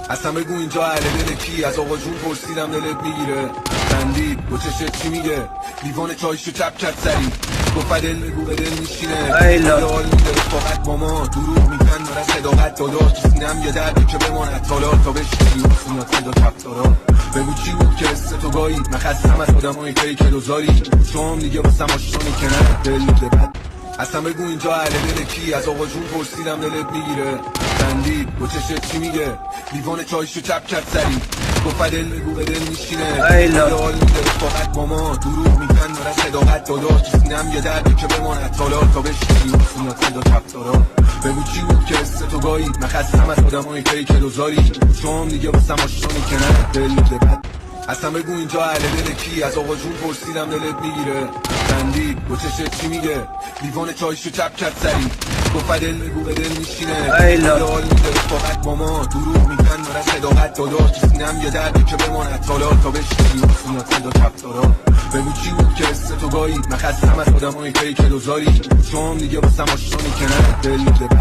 اصلا بگو اینجا اهل دل کی؟ از آقا جون پرسیدم دلت میگیره؟ خندید با چشت چی میگه؟ لیوان چایشو چپ کرد سری گفت دل بگو به دل میشینه حال میده رفاقت با ما دروغ میگن داره صداقت داداش سینم یه درده که بماند تالا تا بشتی و سینات صدا کفتارا بگو چی بود که حس تو گایی؟ من خستم از آدمای فیک دوزاری شام دیگه واسم آشانی که نه دل بده بد. اصلا بگو اینجا اهل دل کی؟ از آقا جون پرسیدم دلت میگیره؟ خندید با چشت چی میگه؟ لیوان چایشو چپ کرد سری گفت دل بگو به دل میشینه حال میده رفاقت با ما دروغ میگن داره صداقت داداش سینم یه درده که بماند تالا تا بشتی و سینات صدا کفتارا بگو چی بود که حس تو گایی؟ من خستم از آدمای فیک دوزاری شام دیگه واسم آشانی که نه دل بده بد. اصلا بگو اینجا اهل دل کی؟ از آقا جون پرسیدم دلت میگیره؟ خندید با چشت چی میگه؟ لیوان چایشو چپ کرد سری گفت دل بگو به دل میشینه حال میده رفاقت با ما دروغ میگن داره صداقت داداش سینم یه درده که بماند تالا تا بشتی و سینات صدا کفتارا بگو چی بود که حس تو گایی؟ من خستم از آدمای فیک دوزاری شام دیگه واسم آشانی که نه دل بده بد.